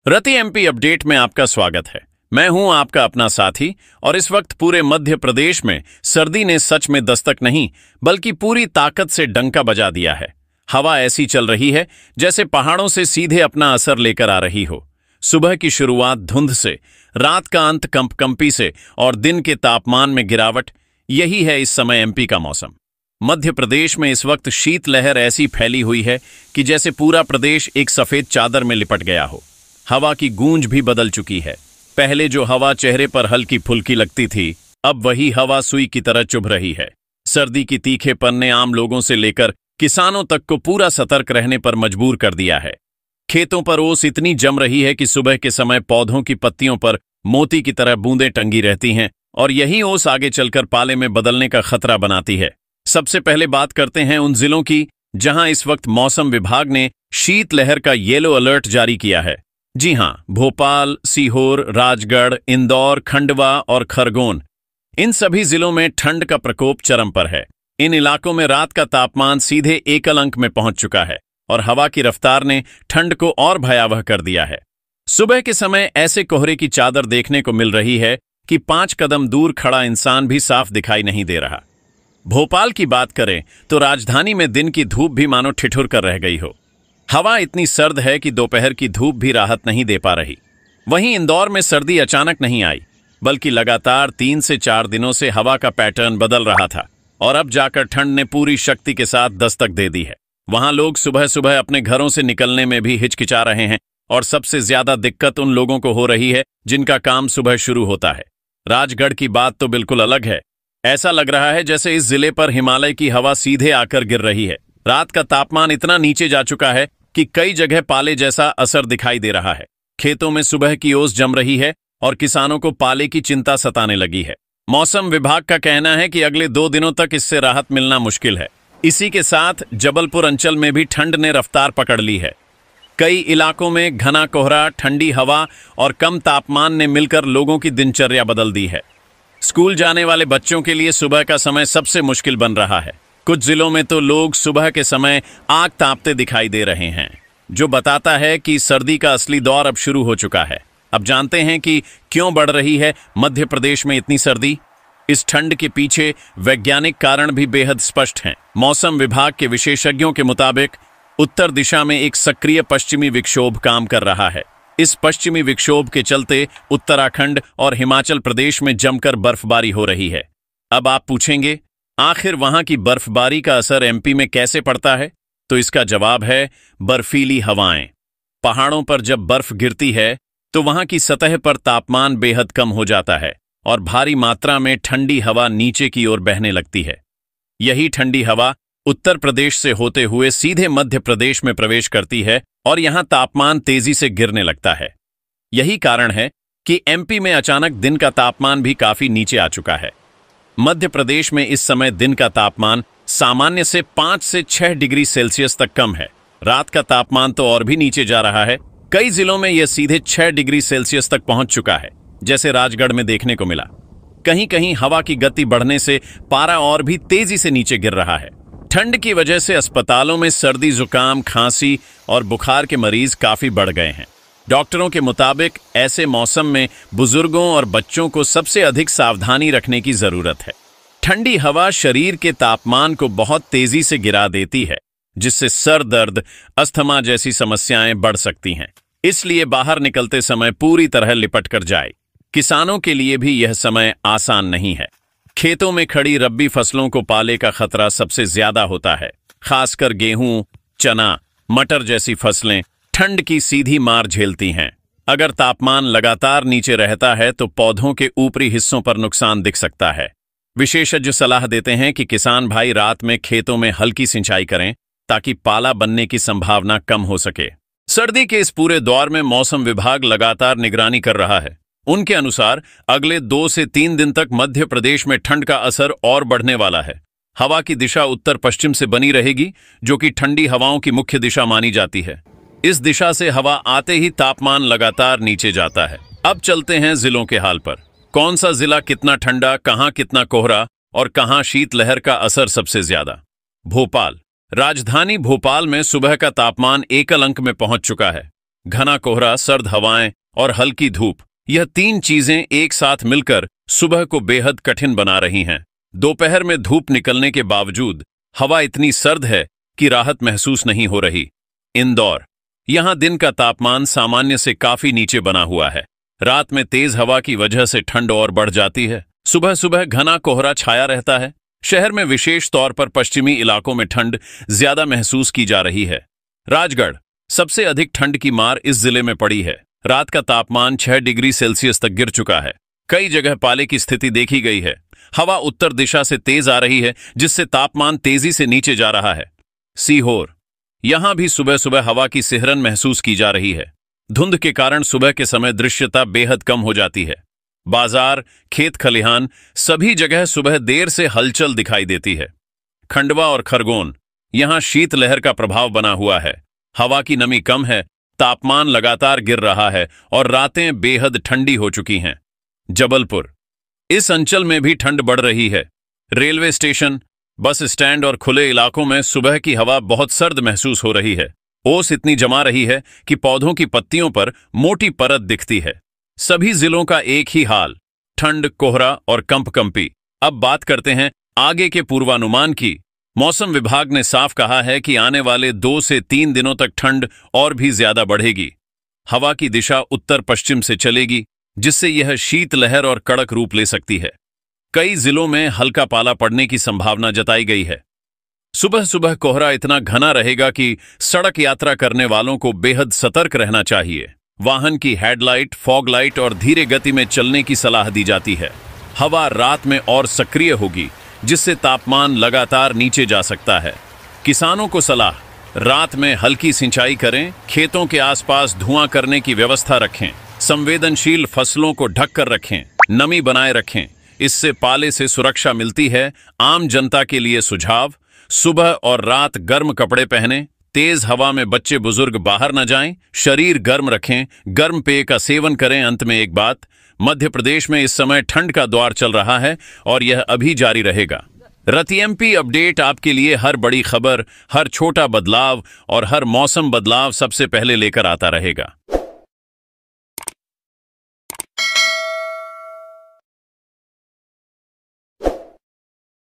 रति MP update में आपका स्वागत है। मैं हूं आपका अपना साथी और इस वक्त पूरे मध्य प्रदेश में सर्दी ने सच में दस्तक नहीं बल्कि पूरी ताकत से डंका बजा दिया है। हवा ऐसी चल रही है जैसे पहाड़ों से सीधे अपना असर लेकर आ रही हो। सुबह की शुरुआत धुंध से, रात का अंत कंपकंपी से और दिन के तापमान में गिरावट, यही है इस समय एमपी का मौसम। मध्य प्रदेश में इस वक्त शीतलहर ऐसी फैली हुई है कि जैसे पूरा प्रदेश एक सफेद चादर में लिपट गया हो। हवा की गूंज भी बदल चुकी है। पहले जो हवा चेहरे पर हल्की फुल्की लगती थी, अब वही हवा सुई की तरह चुभ रही है। सर्दी की तीखेपन ने आम लोगों से लेकर किसानों तक को पूरा सतर्क रहने पर मजबूर कर दिया है। खेतों पर ओस इतनी जम रही है कि सुबह के समय पौधों की पत्तियों पर मोती की तरह बूंदें टंगी रहती हैं और यही ओस आगे चलकर पाले में बदलने का खतरा बनाती है। सबसे पहले बात करते हैं उन जिलों की जहां इस वक्त मौसम विभाग ने शीतलहर का येलो अलर्ट जारी किया है। जी हां, भोपाल, सीहोर, राजगढ़, इंदौर, खंडवा और खरगोन, इन सभी जिलों में ठंड का प्रकोप चरम पर है। इन इलाकों में रात का तापमान सीधे एकल अंक में पहुंच चुका है और हवा की रफ्तार ने ठंड को और भयावह कर दिया है। सुबह के समय ऐसे कोहरे की चादर देखने को मिल रही है कि 5 कदम दूर खड़ा इंसान भी साफ दिखाई नहीं दे रहा। भोपाल की बात करें तो राजधानी में दिन की धूप भी मानो ठिठुर कर रह गई हो। हवा इतनी सर्द है कि दोपहर की धूप भी राहत नहीं दे पा रही। वहीं इंदौर में सर्दी अचानक नहीं आई, बल्कि लगातार 3 से 4 दिनों से हवा का पैटर्न बदल रहा था और अब जाकर ठंड ने पूरी शक्ति के साथ दस्तक दे दी है। वहां लोग सुबह सुबह अपने घरों से निकलने में भी हिचकिचा रहे हैं और सबसे ज्यादा दिक्कत उन लोगों को हो रही है जिनका काम सुबह शुरू होता है। राजगढ़ की बात तो बिल्कुल अलग है। ऐसा लग रहा है जैसे इस जिले पर हिमालय की हवा सीधे आकर गिर रही है। रात का तापमान इतना नीचे जा चुका है कि कई जगह पाले जैसा असर दिखाई दे रहा है। खेतों में सुबह की ओस जम रही है और किसानों को पाले की चिंता सताने लगी है। मौसम विभाग का कहना है कि अगले 2 दिनों तक इससे राहत मिलना मुश्किल है। इसी के साथ जबलपुर अंचल में भी ठंड ने रफ्तार पकड़ ली है। कई इलाकों में घना कोहरा, ठंडी हवा और कम तापमान ने मिलकर लोगों की दिनचर्या बदल दी है। स्कूल जाने वाले बच्चों के लिए सुबह का समय सबसे मुश्किल बन रहा है। कुछ जिलों में तो लोग सुबह के समय आग तापते दिखाई दे रहे हैं, जो बताता है कि सर्दी का असली दौर अब शुरू हो चुका है। अब जानते हैं कि क्यों बढ़ रही है मध्य प्रदेश में इतनी सर्दी। इस ठंड के पीछे वैज्ञानिक कारण भी बेहद स्पष्ट हैं। मौसम विभाग के विशेषज्ञों के मुताबिक उत्तर दिशा में एक सक्रिय पश्चिमी विक्षोभ काम कर रहा है। इस पश्चिमी विक्षोभ के चलते उत्तराखंड और हिमाचल प्रदेश में जमकर बर्फबारी हो रही है। अब आप पूछेंगे, आखिर वहां की बर्फबारी का असर एमपी में कैसे पड़ता है? तो इसका जवाब है बर्फीली हवाएं। पहाड़ों पर जब बर्फ गिरती है तो वहां की सतह पर तापमान बेहद कम हो जाता है और भारी मात्रा में ठंडी हवा नीचे की ओर बहने लगती है। यही ठंडी हवा उत्तर प्रदेश से होते हुए सीधे मध्य प्रदेश में प्रवेश करती है और यहां तापमान तेजी से गिरने लगता है। यही कारण है कि एमपी में अचानक दिन का तापमान भी काफी नीचे आ चुका है। मध्य प्रदेश में इस समय दिन का तापमान सामान्य से 5 से 6 डिग्री सेल्सियस तक कम है। रात का तापमान तो और भी नीचे जा रहा है। कई जिलों में यह सीधे 6 डिग्री सेल्सियस तक पहुंच चुका है, जैसे राजगढ़ में देखने को मिला। कहीं कहीं हवा की गति बढ़ने से पारा और भी तेजी से नीचे गिर रहा है। ठंड की वजह से अस्पतालों में सर्दी, जुकाम, खांसी और बुखार के मरीज काफी बढ़ गए हैं। डॉक्टरों के मुताबिक ऐसे मौसम में बुजुर्गों और बच्चों को सबसे अधिक सावधानी रखने की जरूरत है। ठंडी हवा शरीर के तापमान को बहुत तेजी से गिरा देती है, जिससे सर दर्द, अस्थमा जैसी समस्याएं बढ़ सकती हैं। इसलिए बाहर निकलते समय पूरी तरह लिपट कर जाए। किसानों के लिए भी यह समय आसान नहीं है। खेतों में खड़ी रब्बी फसलों को पाले का खतरा सबसे ज्यादा होता है। खासकर गेहूं, चना, मटर जैसी फसलें ठंड की सीधी मार झेलती हैं। अगर तापमान लगातार नीचे रहता है तो पौधों के ऊपरी हिस्सों पर नुकसान दिख सकता है। विशेषज्ञ सलाह देते हैं कि किसान भाई रात में खेतों में हल्की सिंचाई करें ताकि पाला बनने की संभावना कम हो सके। सर्दी के इस पूरे दौर में मौसम विभाग लगातार निगरानी कर रहा है। उनके अनुसार अगले 2 से 3 दिन तक मध्य प्रदेश में ठंड का असर और बढ़ने वाला है। हवा की दिशा उत्तर पश्चिम से बनी रहेगी, जो कि ठंडी हवाओं की मुख्य दिशा मानी जाती है। इस दिशा से हवा आते ही तापमान लगातार नीचे जाता है। अब चलते हैं जिलों के हाल पर। कौन सा जिला कितना ठंडा, कहां कितना कोहरा और कहां शीतलहर का असर सबसे ज्यादा? भोपाल। राजधानी भोपाल में सुबह का तापमान एकल अंक में पहुंच चुका है। घना कोहरा, सर्द हवाएं और हल्की धूप, यह तीन चीजें एक साथ मिलकर सुबह को बेहद कठिन बना रही हैं। दोपहर में धूप निकलने के बावजूद हवा इतनी सर्द है कि राहत महसूस नहीं हो रही। इंदौर, यहां दिन का तापमान सामान्य से काफी नीचे बना हुआ है। रात में तेज हवा की वजह से ठंड और बढ़ जाती है। सुबह सुबह घना कोहरा छाया रहता है। शहर में विशेष तौर पर पश्चिमी इलाकों में ठंड ज्यादा महसूस की जा रही है। राजगढ़, सबसे अधिक ठंड की मार इस जिले में पड़ी है। रात का तापमान 6 डिग्री सेल्सियस तक गिर चुका है। कई जगह पाले की स्थिति देखी गई है। हवा उत्तर दिशा से तेज आ रही है, जिससे तापमान तेजी से नीचे जा रहा है। सीहोर, यहां भी सुबह सुबह हवा की सिहरन महसूस की जा रही है। धुंध के कारण सुबह के समय दृश्यता बेहद कम हो जाती है। बाजार, खेत खलिहान, सभी जगह सुबह देर से हलचल दिखाई देती है। खंडवा और खरगोन, यहां शीतलहर का प्रभाव बना हुआ है। हवा की नमी कम है, तापमान लगातार गिर रहा है और रातें बेहद ठंडी हो चुकी हैं। जबलपुर, इस अंचल में भी ठंड बढ़ रही है। रेलवे स्टेशन, बस स्टैंड और खुले इलाकों में सुबह की हवा बहुत सर्द महसूस हो रही है। ओस इतनी जमा रही है कि पौधों की पत्तियों पर मोटी परत दिखती है। सभी जिलों का एक ही हाल, ठंड, कोहरा और कंपकंपी। अब बात करते हैं आगे के पूर्वानुमान की। मौसम विभाग ने साफ कहा है कि आने वाले 2 से 3 दिनों तक ठंड और भी ज्यादा बढ़ेगी। हवा की दिशा उत्तर पश्चिम से चलेगी, जिससे यह शीतलहर और कड़क रूप ले सकती है। कई जिलों में हल्का पाला पड़ने की संभावना जताई गई है। सुबह सुबह कोहरा इतना घना रहेगा कि सड़क यात्रा करने वालों को बेहद सतर्क रहना चाहिए। वाहन की हेडलाइट, फॉग लाइट और धीरे गति में चलने की सलाह दी जाती है। हवा रात में और सक्रिय होगी, जिससे तापमान लगातार नीचे जा सकता है। किसानों को सलाह, रात में हल्की सिंचाई करें, खेतों के आसपास धुआं करने की व्यवस्था रखें, संवेदनशील फसलों को ढक कर रखें, नमी बनाए रखें, इससे पाले से सुरक्षा मिलती है। आम जनता के लिए सुझाव, सुबह और रात गर्म कपड़े पहनें, तेज हवा में बच्चे बुजुर्ग बाहर न जाएं, शरीर गर्म रखें, गर्म पेय का सेवन करें। अंत में एक बात, मध्य प्रदेश में इस समय ठंड का दौर चल रहा है और यह अभी जारी रहेगा। रति एमपी अपडेट आपके लिए हर बड़ी खबर, हर छोटा बदलाव और हर मौसम बदलाव सबसे पहले लेकर आता रहेगा।